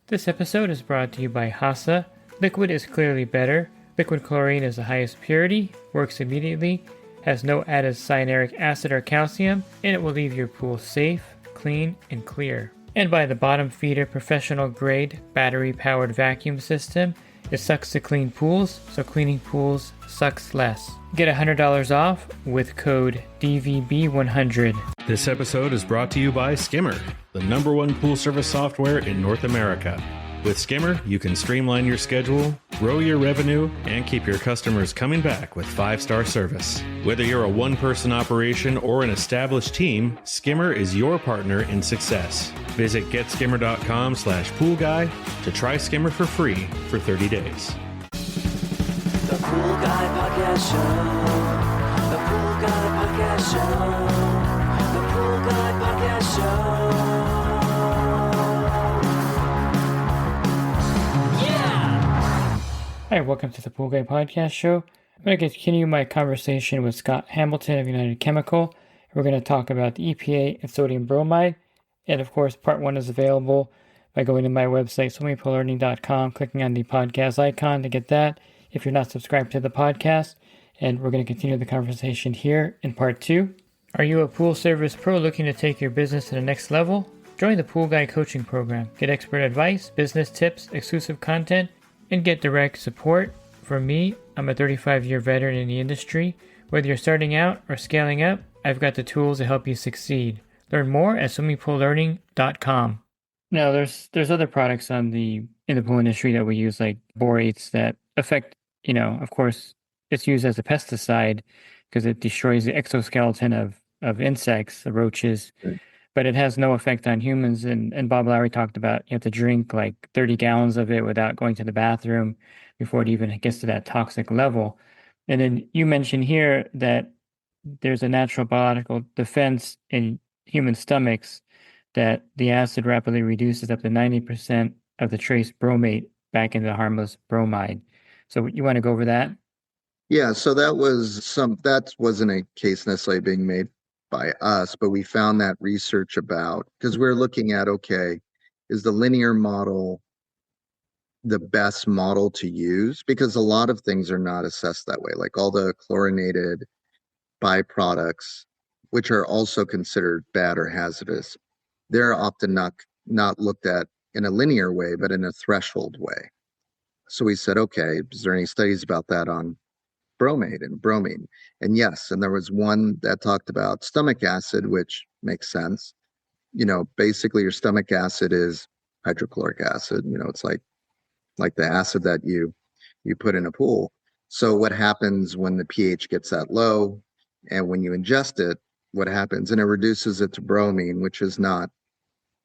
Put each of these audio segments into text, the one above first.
This episode is brought to you by Hasa. Liquid is clearly better. Liquid chlorine is the highest purity, works immediately, has no added cyanuric acid or calcium, and it will leave your pool safe, clean, and clear. And by the bottom feeder professional grade battery powered vacuum system. It sucks to clean pools, so cleaning pools sucks less. Get $100 off with code DVB100. This episode is brought to you by Skimmer, the #1 pool service software in North America. With Skimmer, you can streamline your schedule, grow your revenue, and keep your customers coming back with 5-star service. Whether you're a one-person operation or an established team, Skimmer is your partner in success. Visit getskimmer.com/poolguy to try Skimmer for free for 30 days. The Pool Guy Podcast Show. The Pool Guy Podcast Show. The Pool Guy Podcast Show. Hi, welcome to the Pool Guy Podcast Show. I'm going to continue my conversation with Scott Hamilton of United Chemical. We're going to talk about the EPA and sodium bromide. And of course, part 1 is available by going to my website, swimmingpoollearning.com, clicking on the podcast icon to get that if you're not subscribed to the podcast. And we're going to continue the conversation here in part 2. Are you a pool service pro looking to take your business to the next level? Join the Pool Guy Coaching Program. Get expert advice, business tips, exclusive content, and get direct support from me. I'm a 35-year veteran in the industry. Whether you're starting out or scaling up, I've got the tools to help you succeed. Learn more at swimmingpoollearning.com. Now, there's other products in the pool industry that we use, like borates, that affect, of course, it's used as a pesticide because it destroys the exoskeleton of insects, the roaches. Right. But it has no effect on humans. And Bob Lowry talked about you have to drink like 30 gallons of it without going to the bathroom before it even gets to that toxic level. And then you mentioned here that there's a natural biological defense in human stomachs that the acid rapidly reduces up to 90% of the trace bromate back into harmless bromide. So you want to go over that? Yeah, so that wasn't a case necessarily being made by us, but we found that research about, because we're looking at, okay, is the linear model the best model to use? Because a lot of things are not assessed that way, like all the chlorinated byproducts, which are also considered bad or hazardous, they're often not looked at in a linear way, but in a threshold way. So we said, okay, is there any studies about that on bromate and bromine? And yes, and there was one that talked about stomach acid, which makes sense. Basically your stomach acid is hydrochloric acid. It's like the acid that you put in a pool. So what happens when the pH gets that low, and when you ingest it, what happens? And it reduces it to bromine, which is not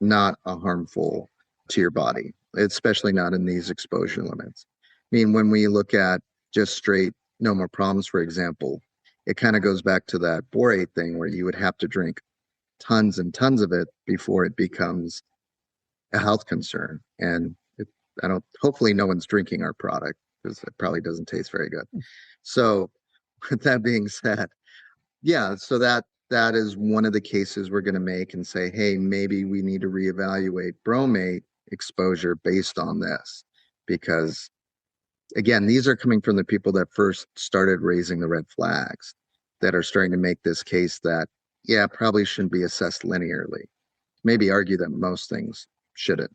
a harmful to your body, especially not in these exposure limits. I mean, when we look at just straight no more problems, for example, it kind of goes back to that borate thing where you would have to drink tons and tons of it before it becomes a health concern. And hopefully no one's drinking our product because it probably doesn't taste very good. So with that being said, yeah, so that is one of the cases we're going to make and say, hey, maybe we need to reevaluate bromate exposure based on this, because again, these are coming from the people that first started raising the red flags, that are starting to make this case that, yeah, probably shouldn't be assessed linearly. Maybe argue that most things shouldn't.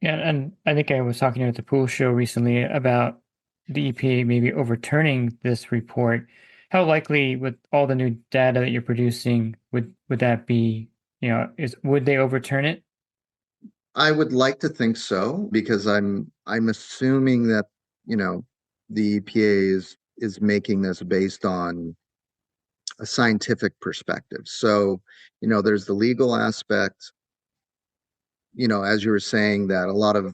Yeah, and I think I was talking at the pool show recently about the EPA maybe overturning this report. How likely, with all the new data that you're producing, would that be? Would they overturn it? I would like to think so, because I'm assuming that the EPA is making this based on a scientific perspective. So there's the legal aspect. As you were saying, that a lot of,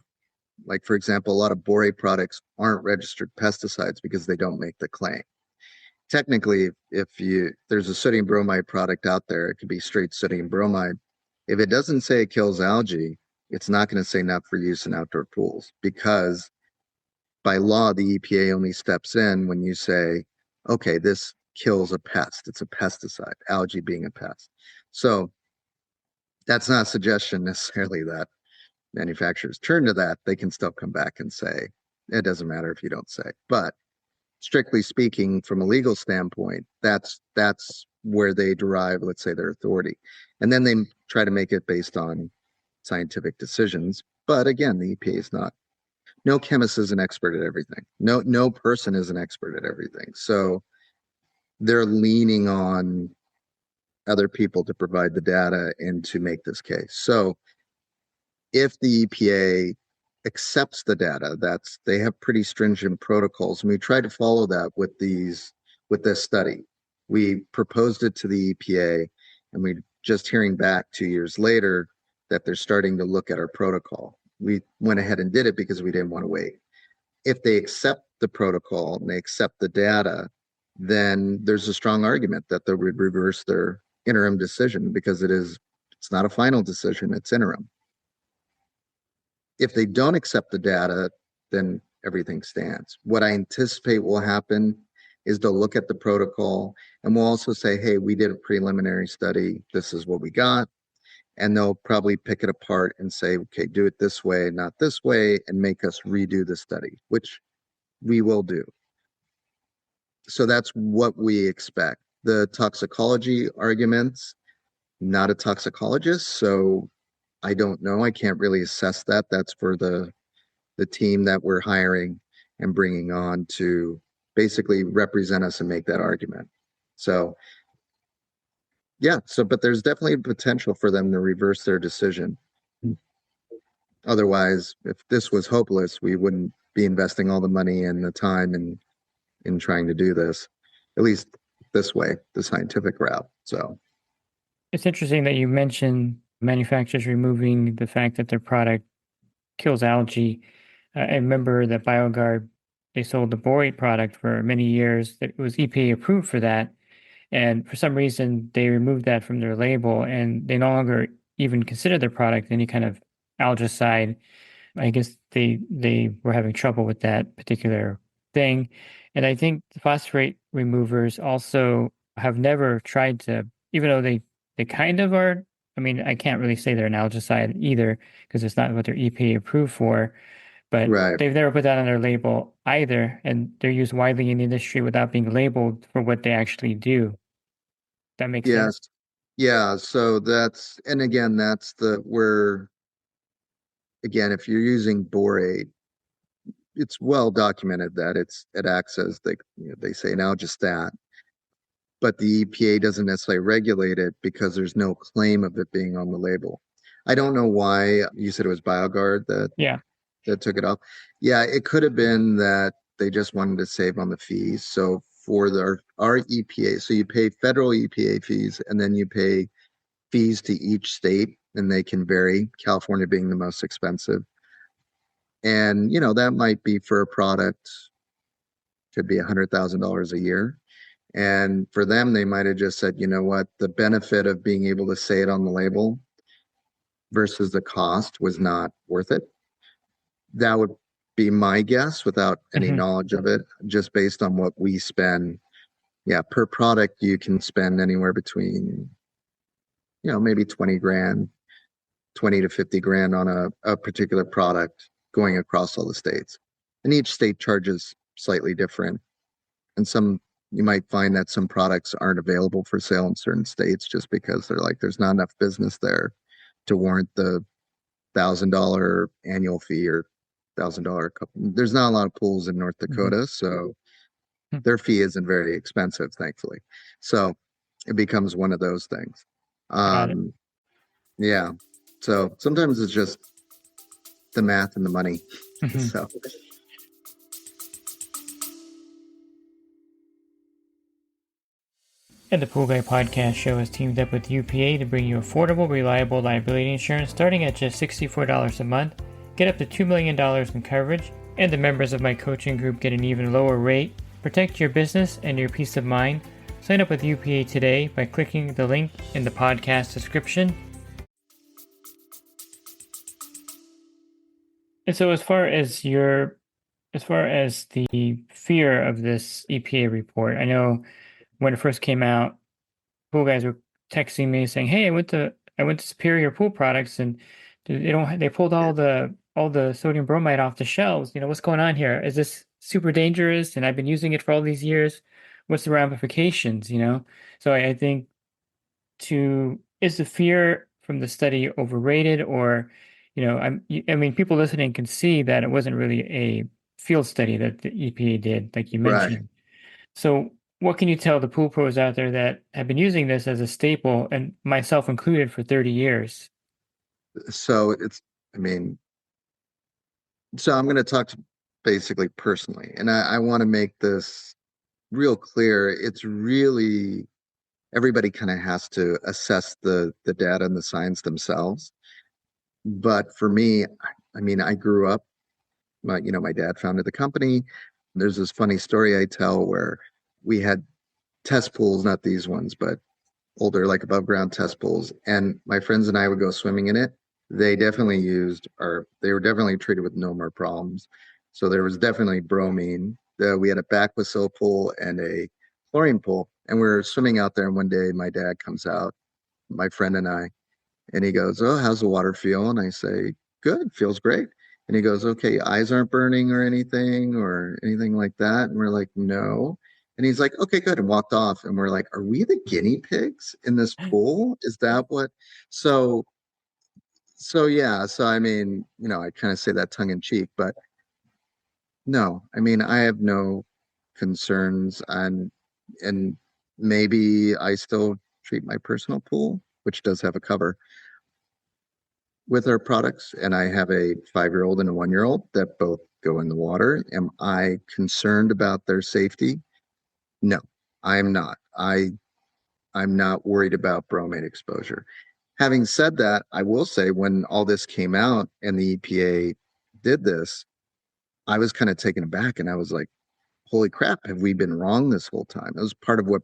like, for example, a lot of borate products aren't registered pesticides because they don't make the claim. Technically, if there's a sodium bromide product out there, it could be straight sodium bromide. If it doesn't say it kills algae, it's not going to say not for use in outdoor pools, because by law, the EPA only steps in when you say, okay, this kills a pest. It's a pesticide, algae being a pest. So that's not a suggestion necessarily that manufacturers turn to that, they can still come back and say, it doesn't matter if you don't say. But strictly speaking, from a legal standpoint, that's where they derive, let's say, their authority. And then they try to make it based on scientific decisions. But again, the EPA is not, no chemist is an expert at everything. No person is an expert at everything. So they're leaning on other people to provide the data and to make this case. So if the EPA accepts the data, they have pretty stringent protocols, and we try to follow that with this study. We proposed it to the EPA, and we just hearing back 2 years later that they're starting to look at our protocol. We went ahead and did it because we didn't want to wait. If they accept the protocol and they accept the data, then there's a strong argument that they would reverse their interim decision because it's not a final decision, it's interim. If they don't accept the data, then everything stands. What I anticipate will happen is they'll look at the protocol and we'll also say, hey, we did a preliminary study. This is what we got. And they'll probably pick it apart and say, okay, do it this way, not this way, and make us redo the study, which we will do. So that's what we expect. The toxicology arguments, not a toxicologist, so I don't know. I can't really assess that. That's for the team that we're hiring and bringing on to basically represent us and make that argument. So yeah, but there's definitely potential for them to reverse their decision. Otherwise, if this was hopeless, we wouldn't be investing all the money and the time in trying to do this, at least this way, the scientific route. So It's interesting that you mentioned manufacturers removing the fact that their product kills algae. I remember that BioGuard, they sold the borate product for many years. That was EPA approved for that. And for some reason, they removed that from their label and they no longer even consider their product any kind of algicide. I guess they were having trouble with that particular thing. And I think the phosphate removers also have never tried to, even though they kind of are. I mean, I can't really say they're an algicide either because it's not what they're EPA approved for, but right. they've never put that on their label either. And they're used widely in the industry without being labeled for what they actually do. That makes Yes. sense. Yeah. So and again, again, if you're using borate, it's well documented that it acts as they say an algistat, but the EPA doesn't necessarily regulate it because there's no claim of it being on the label. I don't know why you said it was BioGuard Yeah. that took it off. Yeah, it could have been that they just wanted to save on the fees. So for our EPA, so you pay federal EPA fees and then you pay fees to each state, and they can vary, California being the most expensive. And that might be for a product, could be $100,000 a year. And for them, they might have just said, you know what, the benefit of being able to say it on the label versus the cost was not worth it. That would be my guess without any knowledge of it, just based on what we spend. Yeah, per product, you can spend anywhere between, maybe 20 grand, 20 to 50 grand on a particular product going across all the states. And each state charges slightly different. And you might find that some products aren't available for sale in certain states just because there's not enough business there to warrant the $1,000 annual fee or $1,000 couple. There's not a lot of pools in North Dakota, so their fee isn't very expensive, thankfully. So it becomes one of those things. Got it. Yeah. So sometimes it's just the math and the money. So And the Pool Guy Podcast Show has teamed up with UPA to bring you affordable, reliable liability insurance starting at just $64 a month. Get up to $2 million in coverage, and the members of my coaching group get an even lower rate. Protect your business and your peace of mind. Sign up with UPA today by clicking the link in the podcast description. And so as far as the fear of this EPA report, I know when it first came out, pool guys were texting me saying, "Hey, I went to Superior Pool Products and They pulled all the sodium bromide off the shelves. What's going on here? Is this super dangerous? And I've been using it for all these years. What's the ramifications? So I think is the fear from the study overrated, or I mean, people listening can see that it wasn't really a field study that the EPA did, like you Right. mentioned. So what can you tell the pool pros out there that have been using this as a staple, and myself included, for 30 years? So I mean, so I'm going to talk to basically personally, and I want to make this real clear. It's really everybody kind of has to assess the data and the science themselves. But for me, I mean, I grew up, my dad founded the company. There's this funny story I tell where we had test pools, not these ones, but older, like above ground test pools. And my friends and I would go swimming in it. They were definitely treated with no more problems. So there was definitely bromine. We had a Bacillus pool and a chlorine pool. And we were swimming out there. And one day my dad comes out, my friend and I, and he goes, "Oh, how's the water feel?" And I say, "Good, feels great." And he goes, "Okay, eyes aren't burning or anything like that." And we're like, "No." And he's like, "Okay, good," and walked off. And we're like, "Are we the guinea pigs in this pool? Is that what?" So, so yeah. So I mean, I kind of say that tongue in cheek, but no, I mean, I have no concerns, and maybe I still treat my personal pool, which does have a cover with our products, and I have a 5-year-old and a 1-year-old that both go in the water. Am I concerned about their safety? No, I'm not. I'm not worried about bromate exposure. Having said that, I will say when all this came out and the EPA did this, I was kind of taken aback and I was like, holy crap, have we been wrong this whole time? It was part of what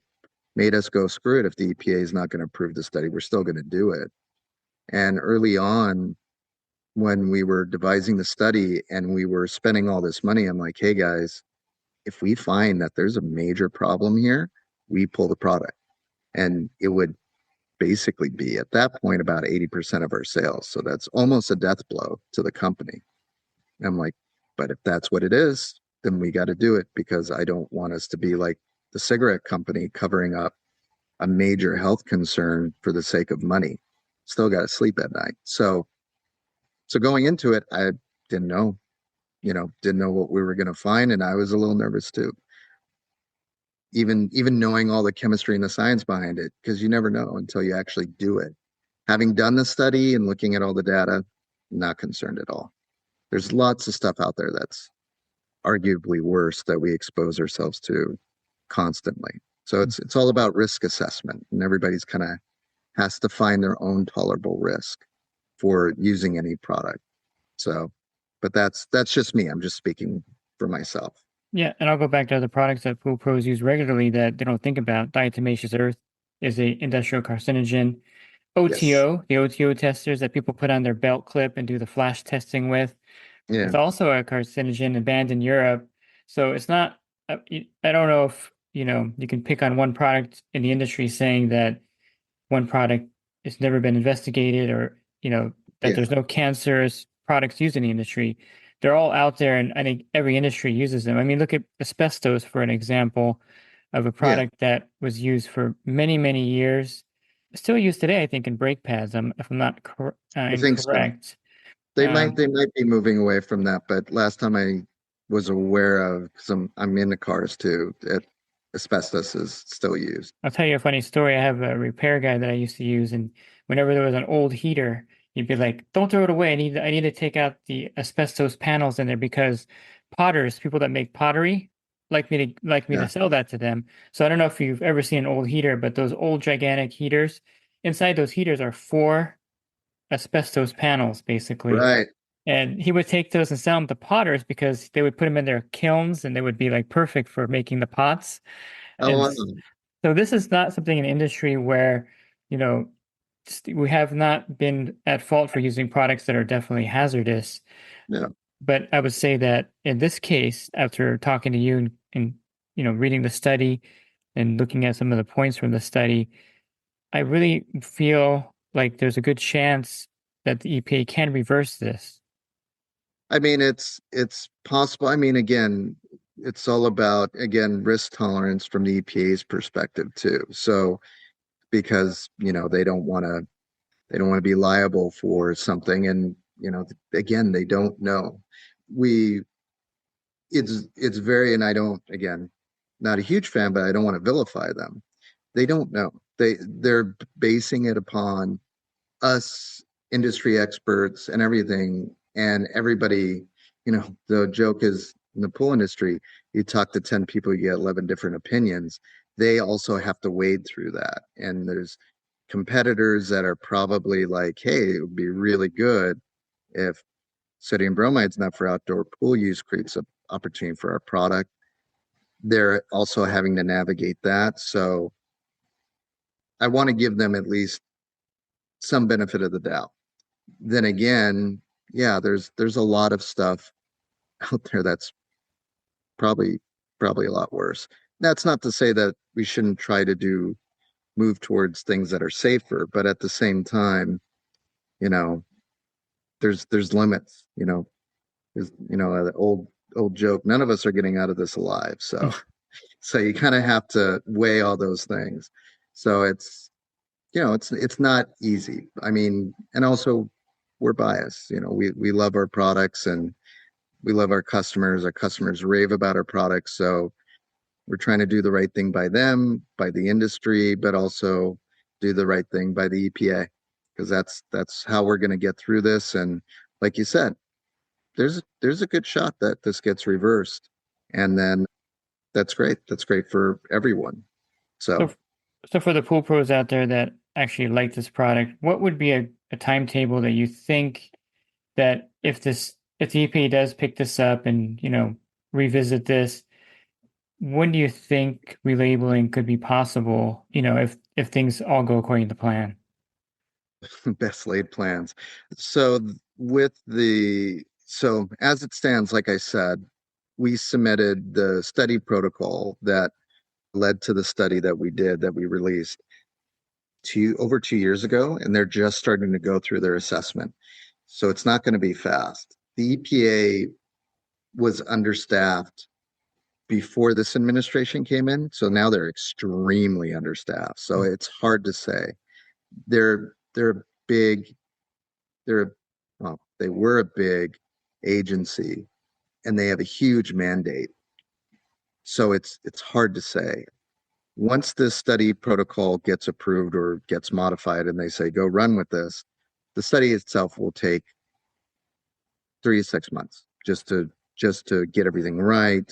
made us go screw it. If the EPA is not going to approve the study, we're still going to do it. And early on, when we were devising the study and we were spending all this money, I'm like, hey guys, if we find that there's a major problem here, we pull the product. And it would basically be at that point about 80% of our sales. So that's almost a death blow to the company. And I'm like, but if that's what it is, then we got to do it because I don't want us to be like the cigarette company covering up a major health concern for the sake of money. Still got to sleep at night. So going into it, I didn't know, didn't know what we were going to find, and I was a little nervous too. Even knowing all the chemistry and the science behind it, because you never know until you actually do it. Having done the study and looking at all the data, not concerned at all. There's lots of stuff out there that's arguably worse that we expose ourselves to constantly. So it's all about risk assessment, and everybody's kind of has to find their own tolerable risk for using any product. So, but that's just me. I'm just speaking for myself. Yeah, and I'll go back to other products that pool pros use regularly that they don't think about. Diatomaceous earth is a industrial carcinogen. Yes. The OTO testers that people put on their belt clip and do the flash testing with, Yeah. it's also a carcinogen and banned in Europe. So it's not, I don't know if, you can pick on one product in the industry saying that one product has never been investigated, or, that Yeah. there's no cancerous products used in the industry. They're all out there, and I think every industry uses them. I mean, look at asbestos for an example of a Yeah. product that was used for many, many years. Still used today, I think, in brake pads, if I'm not I think so. incorrect. They might Um, they might be moving away from that, but last time I was aware of, because I'm in the cars too, that asbestos is still used. I'll tell you a funny story. I have a repair guy that I used to use, and whenever there was an old heater, he'd be like, "Don't throw it away. I need to take out the asbestos panels in there because potters, people that make pottery, like me to Yeah. sell that to them." So I don't know if you've ever seen an old heater, but those old gigantic heaters, inside those heaters are 4 asbestos panels, basically. Right. And he would take those and sell them to potters because they would put them in their kilns and they would be like perfect for making the pots. Oh, And so this is not something in the industry where, you know, we have not been at fault for using products that are definitely hazardous. yeah. But I would say that in this case, after talking to you and reading the study and looking at some of the points from the study, I really feel like there's a good chance that the EPA can reverse this? I mean, it's possible. I mean, again, it's all about, again, risk tolerance from the EPA's perspective too. So because, they don't want to be liable for something, and again, they don't know. We it's very, and I don't, again, not a huge fan, but I don't want to vilify them. They don't know. They're basing it upon us industry experts and everything, and everybody. The joke is, in the pool industry, you talk to 10 people, you get 11 different opinions. They also have to wade through that, and there's competitors that are probably like, hey, it would be really good if sodium bromide's not for outdoor pool use, creates an opportunity for our product. They're also having to navigate that, so I want to give them at least some benefit of the doubt. Then again, yeah, there's a lot of stuff out there that's probably probably a lot worse. That's not to say that we shouldn't try to move towards things that are safer, but at the same time, you know, there's limits. There's the old joke. None of us are getting out of this alive. So you kind of have to weigh all those things. So it's not easy. I mean, and also we're biased. We love our products, and we love our customers. Our customers rave about our products. So we're trying to do the right thing by them, by the industry, but also do the right thing by the EPA, because that's how we're going to get through this. And like you said, there's a good shot that this gets reversed, and then that's great. That's great for everyone. So, So so for the pool pros out there that actually like this product, what would be a timetable that you think that if the EPA does pick this up and revisit this, when do you think relabeling could be possible? If things all go according to plan. best laid plans. So as it stands, like I said, we submitted the study protocol that led to the study that we released over 2 years ago, and they're just starting to go through their assessment. So it's not going to be fast. The EPA was understaffed before this administration came in, so now they're extremely understaffed. So it's hard to say. They're big. They were a big agency, and they have a huge mandate. So it's hard to say. Once this study protocol gets approved or gets modified and they say go run with this, the study itself will take 3 to 6 months just to get everything right,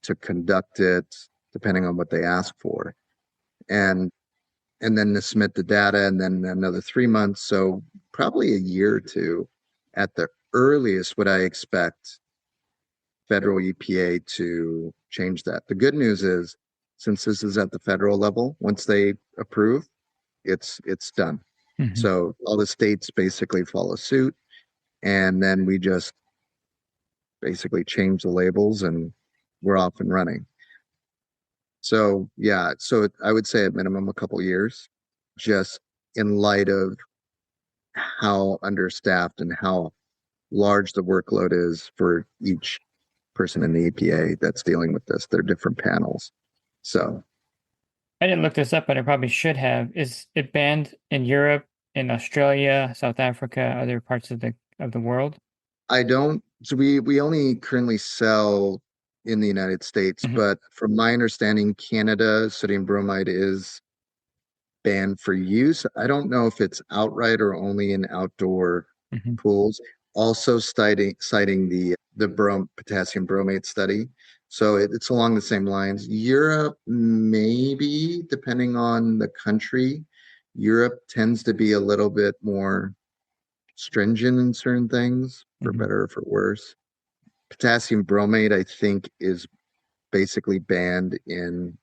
to conduct it, depending on what they ask for, and then to submit the data, and then another 3 months. So probably a year or two at the earliest would I expect federal EPA to change that. The good news is, since this is at the federal level, once they approve, it's done. Mhm. So all the states basically follow suit, and then we just basically change the labels, and we're off and running. So yeah, so I would say at minimum a couple years, just in light of how understaffed and how large the workload is for each person in the EPA that's dealing with this. They're different panels. So I didn't look this up, but I probably should have. Is it banned in Europe, in Australia, South Africa, other parts of the world? I don't, so we only currently sell in the United States, Mhm. but from my understanding, Canada, sodium bromide is banned for use. I don't know if it's outright or only in outdoor Mhm. pools. Also citing the potassium bromate study. So it's along the same lines. Europe, maybe, depending on the country. Europe tends to be a little bit more stringent in certain things, for Mhm. better or for worse. Potassium bromate, I think, is basically banned in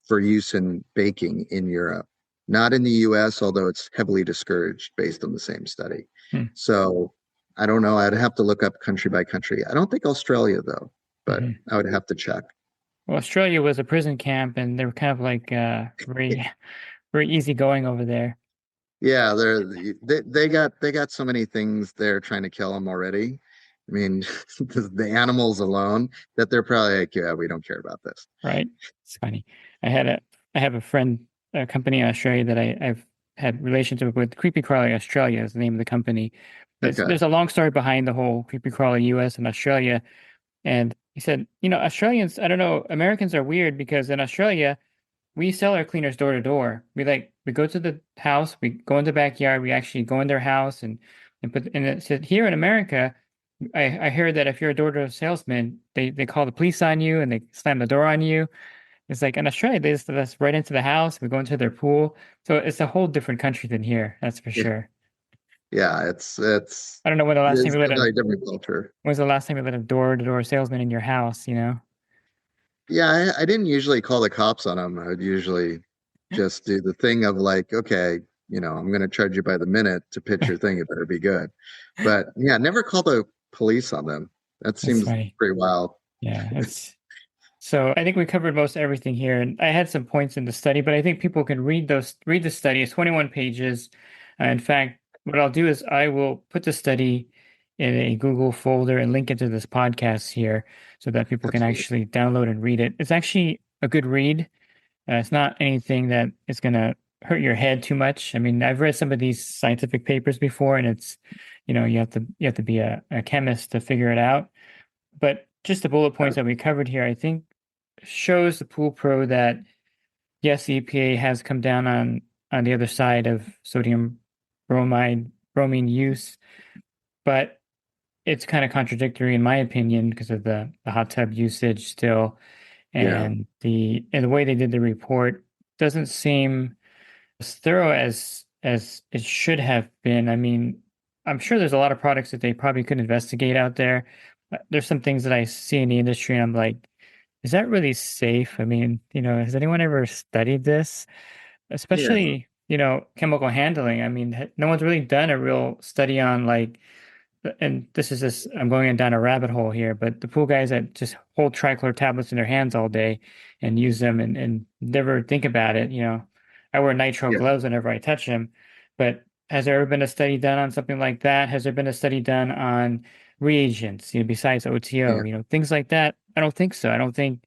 for use in baking in Europe, not in the US, although it's heavily discouraged based on the same study. Hmm. So I don't know. I'd have to look up country by country. I don't think Australia, though, but Mhm. I would have to check. Well, Australia was a prison camp, and they were kind of like very very easygoing over there. Yeah, they got so many things they're trying to kill them already. I mean, the animals alone that they're probably like, yeah, we don't care about this. Right? It's funny. I had a I have a friend, a company in Australia that I've had relationship with. Creepy Crawly Australia is the name of the company. Okay. There's a long story behind the whole Creepy Crawly US and Australia. And he said, Australians, I don't know, Americans are weird because in Australia, we sell our cleaners door to door. We go to the house, we go in the backyard, we actually go in their house and it said here in America, I heard that if you're a door-to-door salesman, they call the police on you and they slam the door on you. It's like in Australia, they just let us right into the house. We go into their pool. So it's a whole different country than here, that's for Yeah, sure. yeah, I don't know when the last time it's you let a definitely a different culture. when was the last time you let a door-to-door salesman in your house, you know? Yeah, I didn't usually call the cops on them. I'd usually just do the thing of like, okay, I'm going to charge you by the minute to pitch your thing. It better be good. But yeah, never call the police on them. That That's seems funny. pretty wild. Yeah, it's so I think we covered most everything here, and I had some points in the study, but I think people can read the study. It's 21 pages. In fact, what I'll do is I will put the study in a Google folder and link it to this podcast here so that people can Absolutely. actually download and read it. It's actually a good read. It's not anything that is going to hurt your head too much. I mean, I've read some of these scientific papers before, and it's, you have to be a chemist to figure it out. But just the bullet Yeah. points that we covered here, I think shows the Pool Pro that yes, the EPA has come down on the other side of sodium bromine use, but it's kind of contradictory in my opinion because of the hot tub usage still, Yeah. and the way they did the report doesn't seem as thorough as it should have been. I mean, I'm sure there's a lot of products that they probably could investigate out there. There's some things that I see in the industry, and I'm like, is that really safe? I mean, has anyone ever studied this? Yeah. Especially, chemical handling. I mean, no one's really done a real study on like and this is just I'm going down a rabbit hole here, but the pool guys that just hold trichlor tablets in their hands all day and use them and never think about it, I wear nitrile Yeah. gloves whenever I touch them, but has there ever been a study done on something like that? Has there been a study done on reagents, besides OTO, Yeah. things like that? I don't think so. I don't think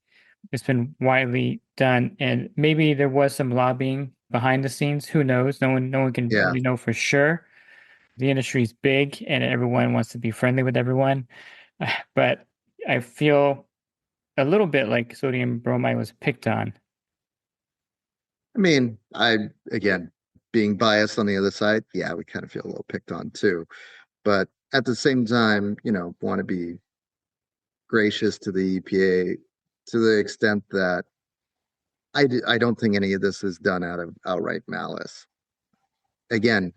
it's been widely done, and maybe there was some lobbying behind the scenes. Who knows? No one can Yeah. really know for sure. The industry is big and everyone wants to be friendly with everyone. But I feel a little bit like sodium bromide was picked on. I mean, again, being biased on the other side, yeah, we kind of feel a little picked on too. But at the same time, want to be gracious to the EPA to the extent that I don't think any of this is done out of outright malice. Again,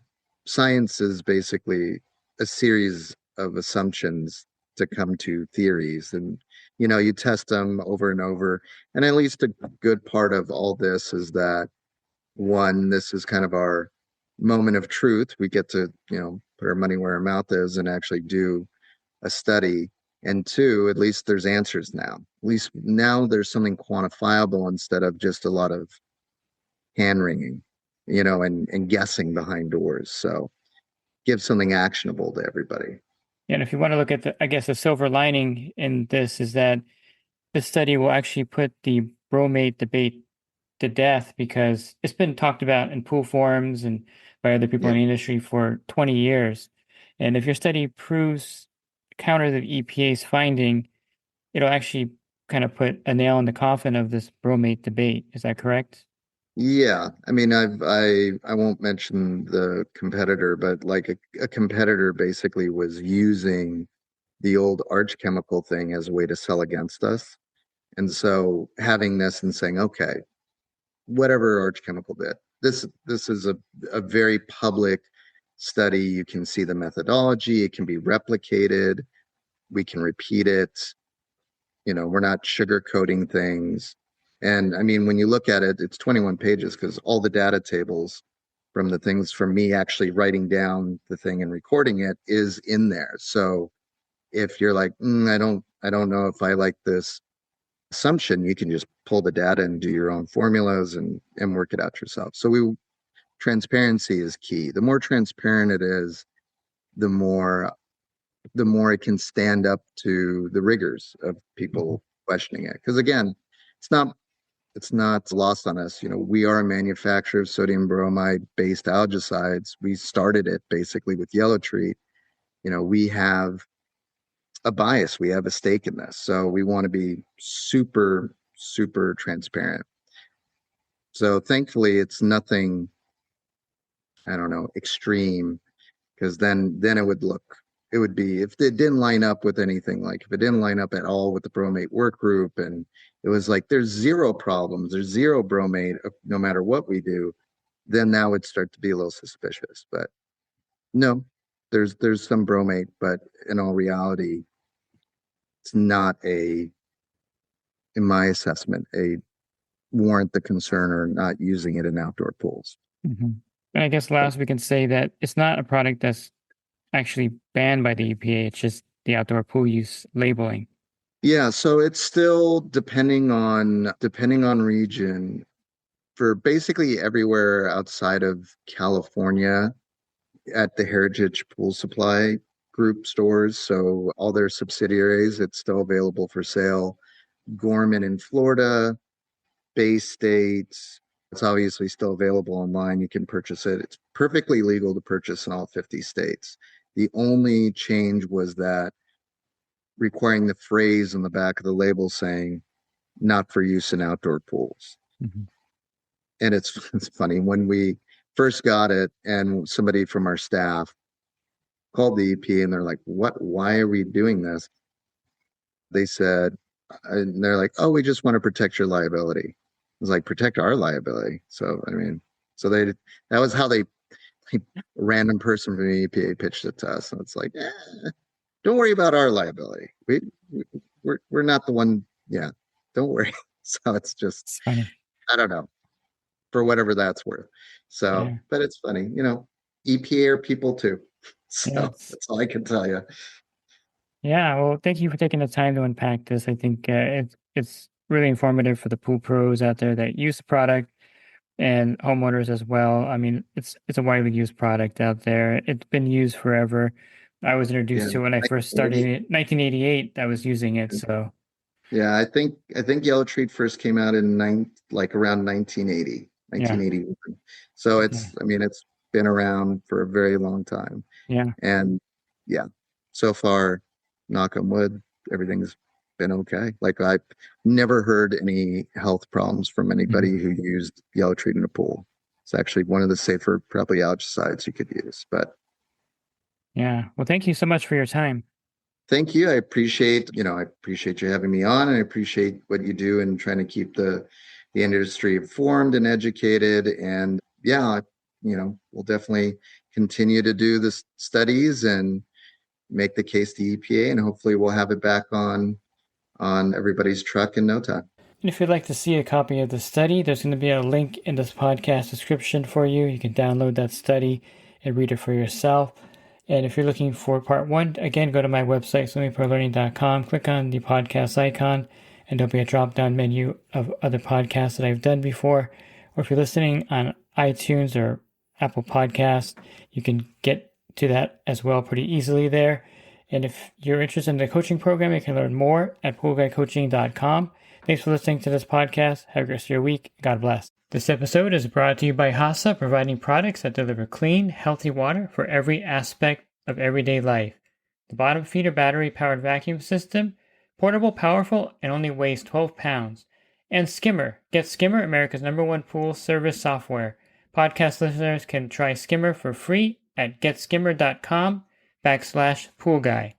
science is basically a series of assumptions to come to theories, and you test them over and over. And at least a good part of all this is that one, this is kind of our moment of truth. We get to put our money where our mouth is and actually do a study. And two, at least there's answers now. At least now there's something quantifiable instead of just a lot of hand wringing, and guessing behind doors. So give something actionable to everybody. And if you want to look at I guess the silver lining in this is that the study will actually put the bromate debate to death because it's been talked about in pool forums and by other people Yeah. in the industry for 20 years. And if your study proves counter the EPA's finding, it'll actually kind of put a nail in the coffin of this bromate debate. Is that correct? Yeah. I mean, I won't mention the competitor, but like a competitor basically was using the old arch chemical thing as a way to sell against us. And so having this and saying, okay, whatever arch chemical did, this is a very public study. You can see the methodology, it can be replicated, we can repeat it. We're not sugarcoating things. And I mean, when you look at it, it's 21 pages because all the data tables from the things from me actually writing down the thing and recording it is in there. So if you're like, I don't know if I like this assumption, you can just pull the data and do your own formulas and work it out yourself. So transparency is key. The more transparent it is, the more it can stand up to the rigors of Mhm. people questioning it. Because again, it's not lost on us. We are a manufacturer of sodium bromide based algicides. We started it basically with yellow treat. We have a bias. We have a stake in this. So we want to be super, super transparent. So thankfully it's nothing, I don't know, extreme, because then it would be, if it didn't line up with anything, like if it didn't line up at all with the bromate work group, and it was like there's zero problems, there's zero bromate no matter what we do, then that would start to be a little suspicious. But no, there's some bromate, but in all reality, it's not in my assessment, a warrant the concern or not using it in outdoor pools. Mhm. And I guess last we can say that it's not a product that's actually banned by the EPA. It's just the outdoor pool use labeling. Yeah, so it's still depending on region, for basically everywhere outside of California at the Heritage Pool Supply Group stores. So all their subsidiaries, it's still available for sale. Gorman in Florida, Bay States, it's obviously still available online. You can purchase it. It's perfectly legal to purchase in all 50 states. The only change was that requiring the phrase on the back of the label saying not for use in outdoor pools. Mhm. And it's funny, when we first got it and somebody from our staff called the EPA and they're like, why are we doing this? They said, and they're like, oh, we just want to protect your liability. I was like, protect our liability. So, I mean, that was how a random person from the EPA pitched it to us. And it's like, don't worry about our liability. We're not the one. Yeah, don't worry. So it's just, It's funny. I don't know, for whatever that's worth. So, Yeah. but it's funny, EPA are people too. Yeah. So that's all I can tell you. Yeah. Well, thank you for taking the time to unpack this. I think it's really informative for the pool pros out there that use the product and homeowners as well. I mean, it's a widely used product out there. It's been used forever. I was introduced Yeah. to it when I first started in 1988. I was using it. So Yeah, I think Yellow Treat first came out in like around 1980, yeah. 1981. So Yeah. I mean, it's been around for a very long time. Yeah. And yeah, so far, knock on wood, everything's been okay. Like I've never heard any health problems from Mhm. anybody who used Yellow Treat in a pool. It's actually one of the safer, probably algicides you could use. But Yeah. Well, thank you so much for your time. thank you. I appreciate you having me on, and I appreciate what you do in trying to keep the industry informed and educated. And yeah, we'll definitely continue to do the studies and make the case to EPA, and hopefully we'll have it back on everybody's truck in no time. And if you'd like to see a copy of the study, there's going to be a link in this podcast description for you. You can download that study and read it for yourself. And if you're looking for part one, again, go to my website, swimmingprolearning.com, click on the podcast icon, and there'll be a drop down menu of other podcasts that I've done before. Or if you're listening on iTunes or Apple Podcasts, you can get to that as well pretty easily there. And if you're interested in the coaching program, you can learn more at poolguycoaching.com. Thanks for listening to this podcast. Have a great rest of your week. God bless. This episode is brought to you by HASA, providing products that deliver clean, healthy water for every aspect of everyday life. The bottom feeder battery-powered vacuum system, portable, powerful, and only weighs 12 pounds. And Skimmer. Get Skimmer, America's #1 pool service software. Podcast listeners can try Skimmer for free at getskimmer.com/poolguy.